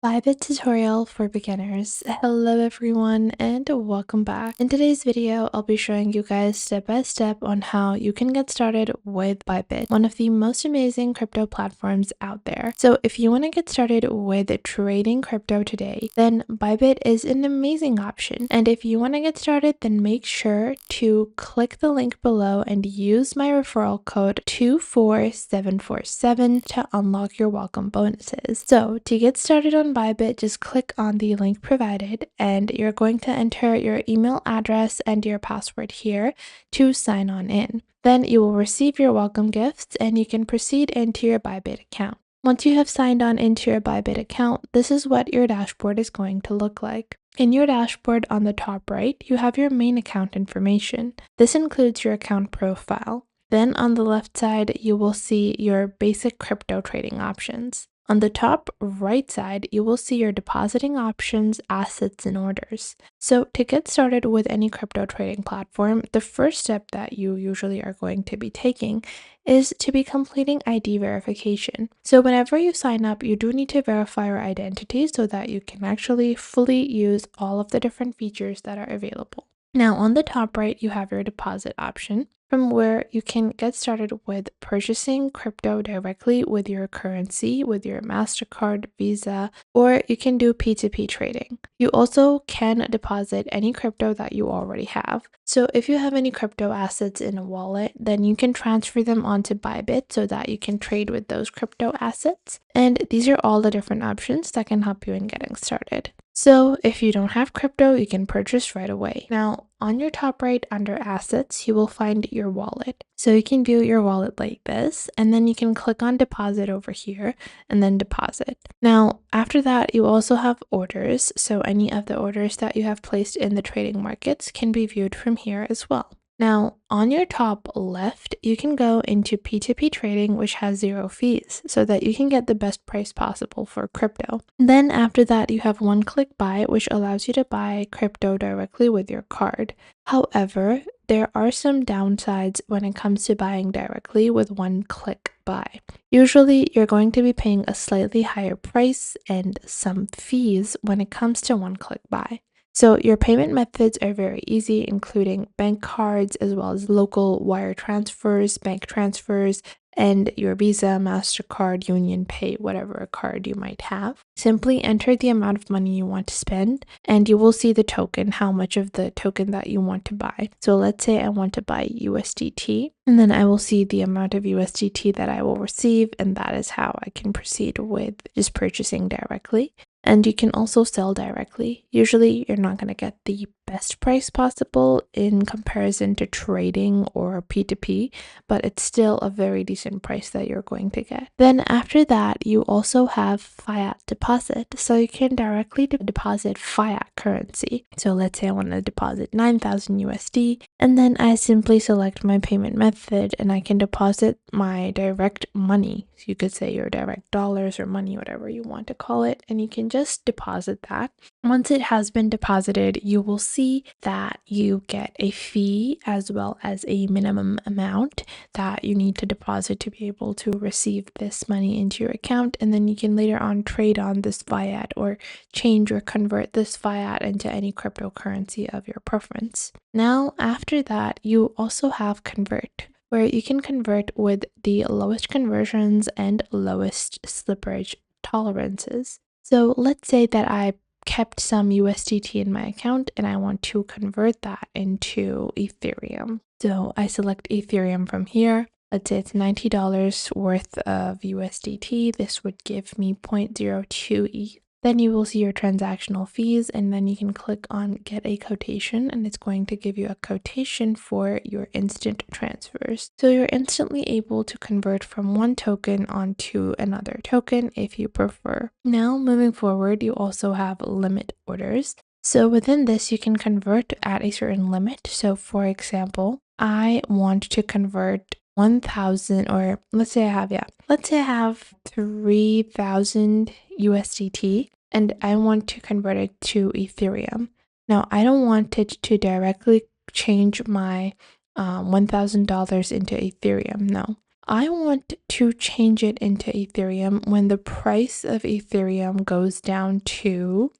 Bybit tutorial for beginners. Hello everyone and welcome back. In today's video, I'll be showing you guys step by step on how you can get started with Bybit, one of the most amazing crypto platforms out there. So if you want to get started with trading crypto today, then Bybit is an amazing option. And if you want to get started, then make sure to click the link below and use my referral code 24747 to unlock your welcome bonuses. So to get started on Bybit, just click on the link provided and you're going to enter your email address and your password here to sign on in. Then you will receive your welcome gifts and you can proceed into your Bybit account. Once you have signed on into your Bybit account, this is what your dashboard is going to look like. In your dashboard on the top right, you have your main account information. This includes your account profile. Then on the left side, you will see your basic crypto trading options. On the top right side, you will see your depositing options, assets, and orders. So to get started with any crypto trading platform, the first step that you usually are going to be taking is to be completing ID verification. So whenever you sign up, you do need to verify your identity so that you can actually fully use all of the different features that are available. Now on the top right, you have your deposit option, from where you can get started with purchasing crypto directly with your currency, with your MasterCard, Visa, or you can do P2P trading. You also can deposit any crypto that you already have. So if you have any crypto assets in a wallet, then you can transfer them onto Bybit so that you can trade with those crypto assets. And these are all the different options that can help you in getting started. So if you don't have crypto, you can purchase right away. Now, on your top right under assets, you will find your wallet. So you can view your wallet like this, and then you can click on deposit over here and then deposit. Now, after that, you also have orders. So any of the orders that you have placed in the trading markets can be viewed from here as well. Now, on your top left, you can go into P2P trading, which has 0 fees, so that you can get the best price possible for crypto. Then after that, you have one-click buy, which allows you to buy crypto directly with your card. However, there are some downsides when it comes to buying directly with one-click buy. Usually, you're going to be paying a slightly higher price and some fees when it comes to one-click buy. So your payment methods are very easy, including bank cards as well as local wire transfers, bank transfers, and your Visa, MasterCard, Union Pay, whatever card you might have. Simply enter the amount of money you want to spend and you will see the token, how much of the token that you want to buy. So let's say I want to buy USDT, and then I will see the amount of USDT that I will receive, and that is how I can proceed with just purchasing directly. And you can also sell directly. Usually you're not going to get the best price possible in comparison to trading or P2P, but it's still a very decent price that you're going to get. Then after that, you also have fiat deposit. So you can directly deposit fiat currency. So let's say I want to deposit 9,000 USD, and then I simply select my payment method and I can deposit my direct money. So you could say your direct dollars or money, whatever you want to call it, and you can just deposit that. Once it has been deposited, you will see that you get a fee as well as a minimum amount that you need to deposit to be able to receive this money into your account, and then you can later on trade on this fiat or change or convert this fiat into any cryptocurrency of your preference. Now, after that, you also have convert, where you can convert with the lowest conversions and lowest slippage tolerances. So let's say that I kept some USDT in my account and I want to convert that into Ethereum. So I select Ethereum from here. Let's say it's $90 worth of USDT. This would give me 0.02 ETH. Then you will see your transactional fees, and then you can click on get a quotation, and it's going to give you a quotation for your instant transfers. So you're instantly able to convert from one token onto another token if you prefer. Now moving forward, you also have limit orders. So within this, you can convert at a certain limit. So for example, I want to convert 1,000, or let's say I have 3,000 USDT and I want to convert it to Ethereum. Now, I don't want it to directly change my $1,000 into Ethereum. No, I want to change it into Ethereum when the price of Ethereum goes down to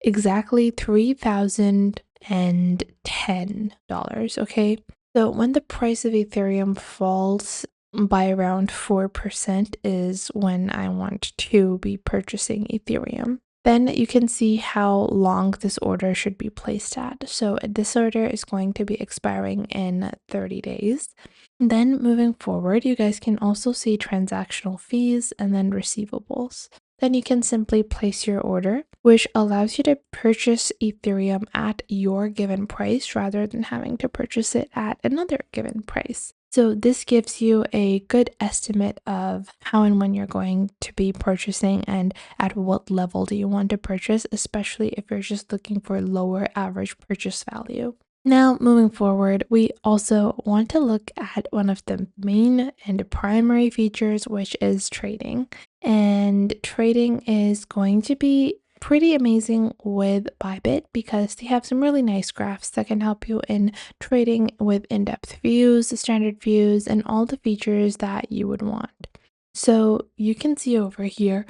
exactly $3,010, okay? So when the price of Ethereum falls by around 4% is when I want to be purchasing Ethereum. Then you can see how long this order should be placed at. So this order is going to be expiring in 30 days. Then moving forward, you guys can also see transactional fees and then receivables. Then you can simply place your order, which allows you to purchase Ethereum at your given price rather than having to purchase it at another given price. So this gives you a good estimate of how and when you're going to be purchasing and at what level do you want to purchase, especially if you're just looking for lower average purchase value. Now, moving forward, we also want to look at one of the main and primary features, which is trading. And trading is going to be pretty amazing with Bybit because they have some really nice graphs that can help you in trading with in-depth views, standard views, and all the features that you would want. So you can see over here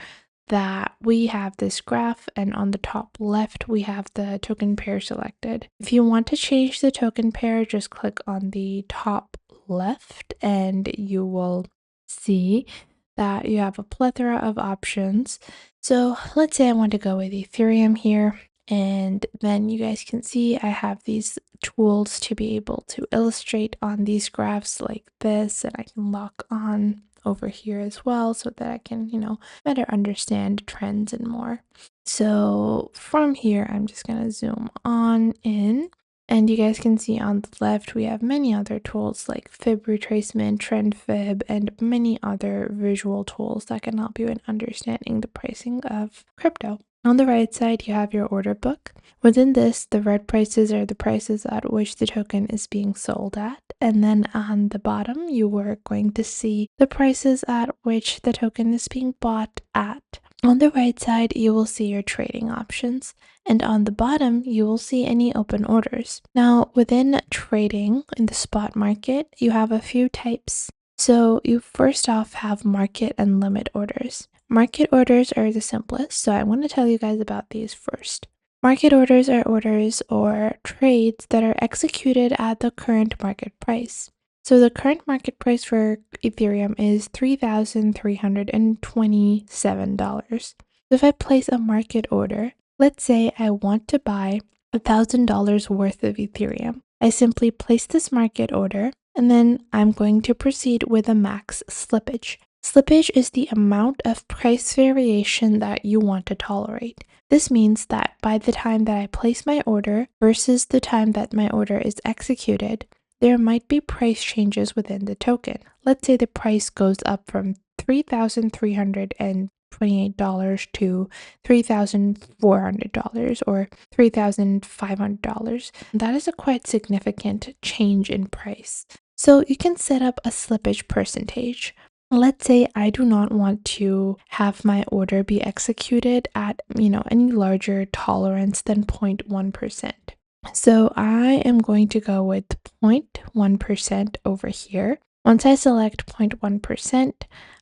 that we have this graph, and on the top left we have the token pair selected. If you want to change the token pair, just click on the top left and you will see that you have a plethora of options. So let's say I want to go with Ethereum here, and then you guys can see I have these tools to be able to illustrate on these graphs like this, and I can lock on over here as well so that I can, better understand trends and more. So from here, I'm just going to zoom on in. And you guys can see on the left, we have many other tools like fib retracement, trend fib, and many other visual tools that can help you in understanding the pricing of crypto. On the right side, you have your order book. Within this, the red prices are the prices at which the token is being sold at. And then on the bottom, you are going to see the prices at which the token is being bought at. On the right side, you will see your trading options. And on the bottom, you will see any open orders. Now, within trading in the spot market, you have a few types. So you first off have market and limit orders. Market orders are the simplest, so I want to tell you guys about these first. Market orders are orders or trades that are executed at the current market price. So the current market price for Ethereum is $3,327. So if I place a market order, let's say I want to buy $1,000 worth of Ethereum. I simply place this market order, and then I'm going to proceed with a max slippage. Slippage is the amount of price variation that you want to tolerate. This means that by the time that I place my order versus the time that my order is executed, there might be price changes within the token. Let's say the price goes up from $3,328 to $3,400 or $3,500. That is a quite significant change in price. So you can set up a slippage percentage. Let's say I do not want to have my order be executed at, any larger tolerance than 0.1%. So I am going to go with 0.1% over here. Once I select 0.1%,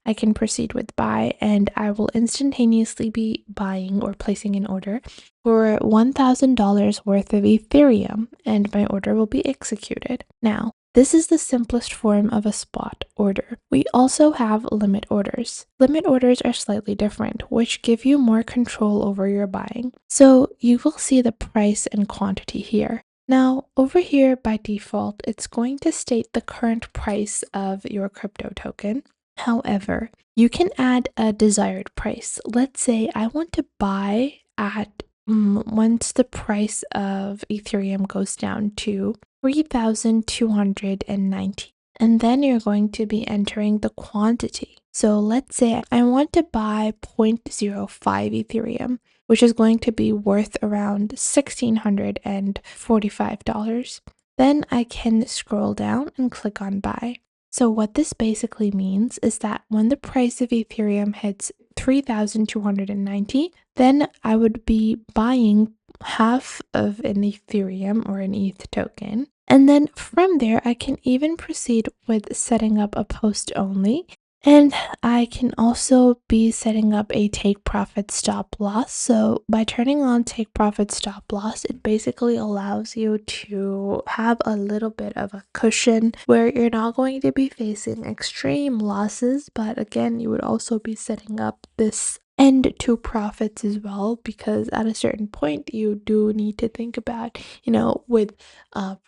I can proceed with buy, and I will instantaneously be buying or placing an order for $1,000 worth of Ethereum, and my order will be executed. Now, this is the simplest form of a spot order. We also have limit orders. Limit orders are slightly different, which give you more control over your buying. So you will see the price and quantity here. Now, over here by default, it's going to state the current price of your crypto token. However, you can add a desired price. Let's say I want to buy at once the price of Ethereum goes down to 3,290. And then you're going to be entering the quantity. So let's say I want to buy 0.05 Ethereum, which is going to be worth around $1,645. Then I can scroll down and click on buy. So what this basically means is that when the price of Ethereum hits 3,290, then I would be buying half of an Ethereum or an ETH token, And then from there, I can even proceed with setting up a post only. And I can also be setting up a take profit stop loss. So by turning on take profit stop loss, it basically allows you to have a little bit of a cushion where you're not going to be facing extreme losses. But again, you would also be setting up this end to profits as well, because at a certain point you do need to think about, with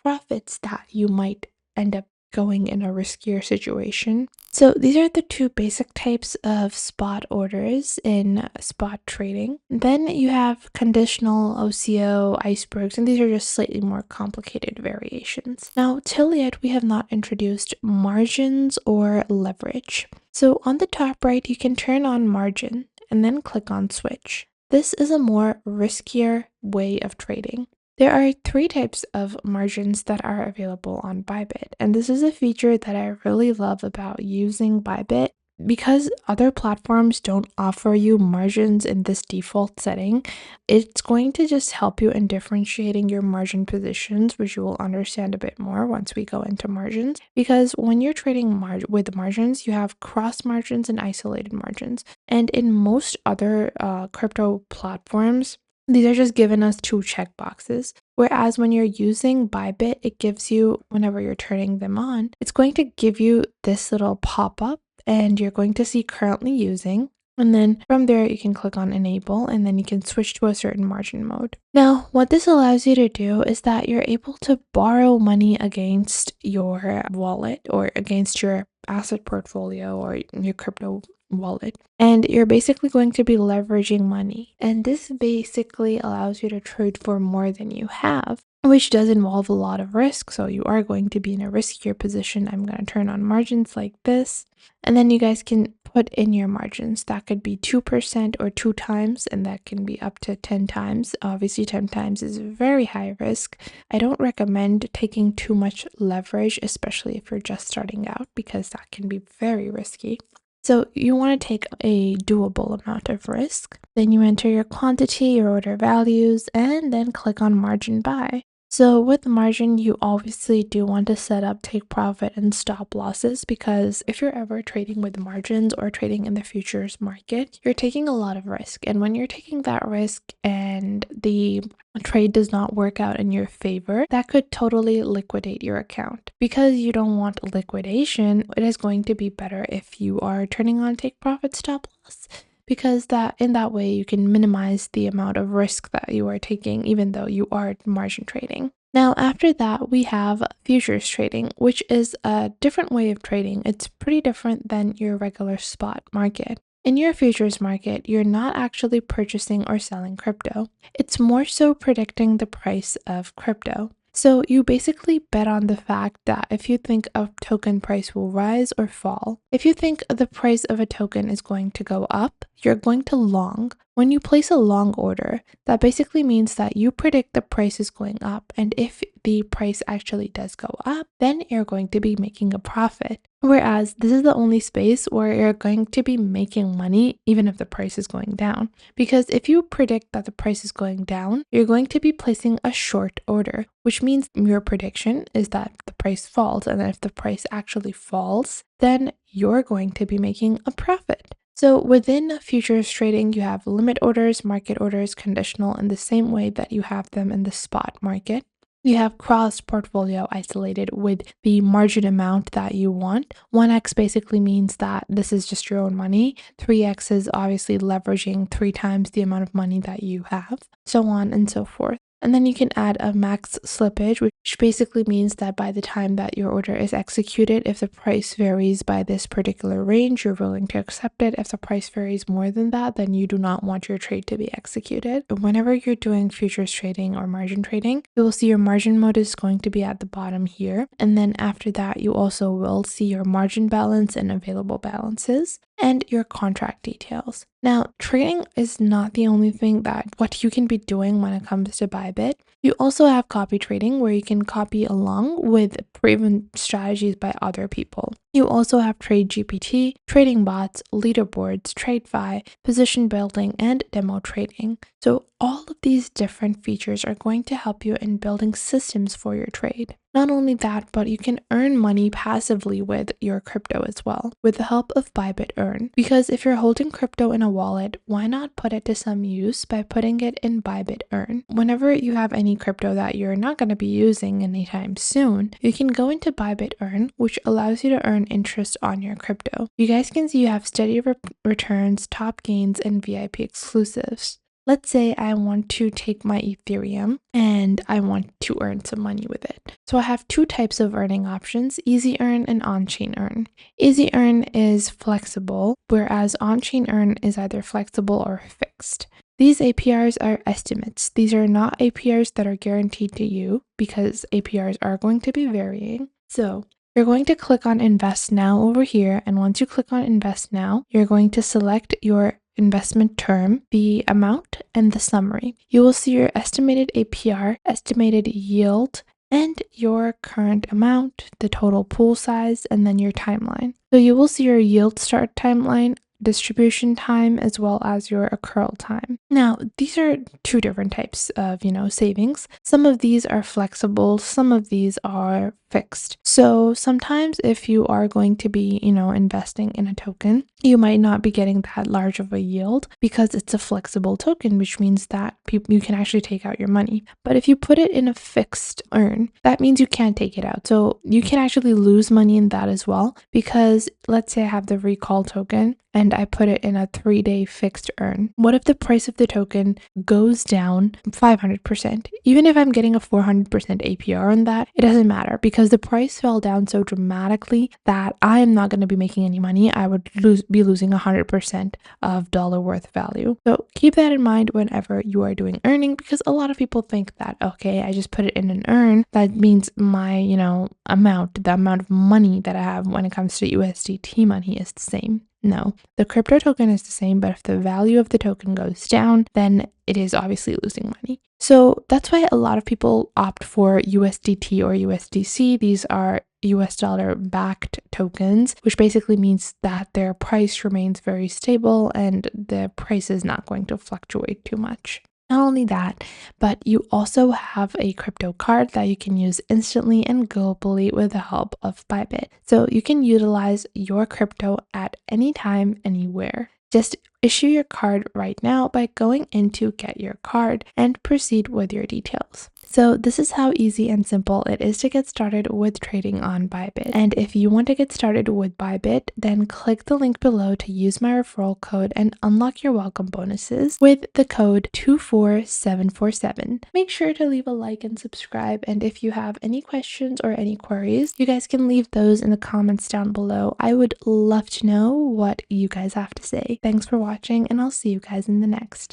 profits that you might end up going in a riskier situation. So these are the two basic types of spot orders in spot trading. Then you have conditional, OCO, icebergs, and these are just slightly more complicated variations. Now, till yet, we have not introduced margins or leverage. So on the top right, you can turn on margin and then click on switch. This is a more riskier way of trading. There are three types of margins that are available on Bybit, and this is a feature that I really love about using Bybit. Because other platforms don't offer you margins in this default setting, it's going to just help you in differentiating your margin positions, which you will understand a bit more once we go into margins. Because when you're trading with margins, you have cross margins and isolated margins. And in most other crypto platforms, these are just given us two checkboxes. Whereas when you're using Bybit, it gives you, whenever you're turning them on, it's going to give you this little pop-up and you're going to see currently using. And then from there, you can click on enable and then you can switch to a certain margin mode. Now, what this allows you to do is that you're able to borrow money against your wallet or against your asset portfolio or your crypto wallet, and you're basically going to be leveraging money, and this basically allows you to trade for more than you have, which does involve a lot of risk, so you are going to be in a riskier position. I'm going to turn on margins like this, and then you guys can put in your margins. That could be 2% or 2 times, and that can be up to 10 times. Obviously 10 times is very high risk. I don't recommend taking too much leverage, especially if you're just starting out, because that can be very risky. So you want to take a doable amount of risk. Then you enter your quantity, your order values, and then click on margin buy. So with margin, you obviously do want to set up take profit and stop losses, because if you're ever trading with margins or trading in the futures market, you're taking a lot of risk. And when you're taking that risk and the trade does not work out in your favor, that could totally liquidate your account. Because you don't want liquidation, it is going to be better if you are turning on take profit stop loss, because in that way you can minimize the amount of risk that you are taking, even though you are margin trading. Now, after that, we have futures trading, which is a different way of trading. It's pretty different than your regular spot market. In your futures market, you're not actually purchasing or selling crypto. It's more so predicting the price of crypto. So you basically bet on the fact that if you think a token price will rise or fall. If you think the price of a token is going to go up, you're going to long. When you place a long order, that basically means that you predict the price is going up, and if the price actually does go up, then you're going to be making a profit. Whereas this is the only space where you're going to be making money even if the price is going down. Because if you predict that the price is going down, you're going to be placing a short order, which means your prediction is that the price falls, and if the price actually falls, then you're going to be making a profit. So within futures trading, you have limit orders, market orders, conditional, in the same way that you have them in the spot market. You have cross portfolio isolated with the margin amount that you want. 1x basically means that this is just your own money. 3x is obviously leveraging 3 times the amount of money that you have, so on and so forth. And then you can add a max slippage, which basically means that by the time that your order is executed, if the price varies by this particular range, you're willing to accept it. If the price varies more than that, then you do not want your trade to be executed. Whenever you're doing futures trading or margin trading, you will see your margin mode is going to be at the bottom here. And then after that, you also will see your margin balance and available balances and your contract details. Now, trading is not the only thing that what you can be doing when it comes to Bybit. You also have copy trading, where you can copy along with proven strategies by other people. You also have Trade GPT, trading bots, leaderboards, TradeFi, position building, and demo trading. So all of these different features are going to help you in building systems for your trade. Not only that, but you can earn money passively with your crypto as well, with the help of Bybit Earn. Because if you're holding crypto in a wallet, why not put it to some use by putting it in Bybit Earn? Whenever you have any crypto that you're not going to be using anytime soon, you can go into Bybit Earn, which allows you to earn interest on your crypto. You guys can see you have steady returns, top gains, and VIP exclusives. Let's say I want to take my Ethereum and I want to earn some money with it. So I have two types of earning options, Easy Earn and On-Chain Earn. Easy Earn is flexible, whereas On-Chain Earn is either flexible or fixed. These APRs are estimates. These are not APRs that are guaranteed to you because APRs are going to be varying. So you're going to click on Invest Now over here, and once you click on Invest Now, you're going to select your investment term, the amount, and the summary. You will see your estimated APR, estimated yield, and your current amount, the total pool size, and then your timeline. So you will see your yield start timeline, distribution time, as well as your accrual time. Now, these are two different types of, savings. Some of these are flexible, some of these are fixed. So sometimes if you are going to be, investing in a token, you might not be getting that large of a yield because it's a flexible token, which means that you can actually take out your money. But if you put it in a fixed earn, that means you can't take it out. So you can actually lose money in that as well, because let's say I have the recall token and I put it in a 3-day fixed earn. What if the price of the token goes down 500%? Even if I'm getting a 400% APR on that, it doesn't matter because the price fell down so dramatically that I am not going to be making any money. I would be losing 100% of dollar worth value. So keep that in mind whenever you are doing earning, because a lot of people think that, okay, I just put it in an earn. That means my, the amount of money that I have when it comes to USDT money is the same. No, the crypto token is the same, but if the value of the token goes down, then it is obviously losing money. So that's why a lot of people opt for USDT or USDC. These are US dollar backed tokens, which basically means that their price remains very stable and the price is not going to fluctuate too much. Not only that, but you also have a crypto card that you can use instantly and globally with the help of Bybit. So you can utilize your crypto at any time, anywhere. Just issue your card right now by going into Get Your Card and proceed with your details. So this is how easy and simple it is to get started with trading on Bybit. And if you want to get started with Bybit, then click the link below to use my referral code and unlock your welcome bonuses with the code 24747. Make sure to leave a like and subscribe. And if you have any questions or any queries, you guys can leave those in the comments down below. I would love to know what you guys have to say. Thanks for watching, and I'll see you guys in the next.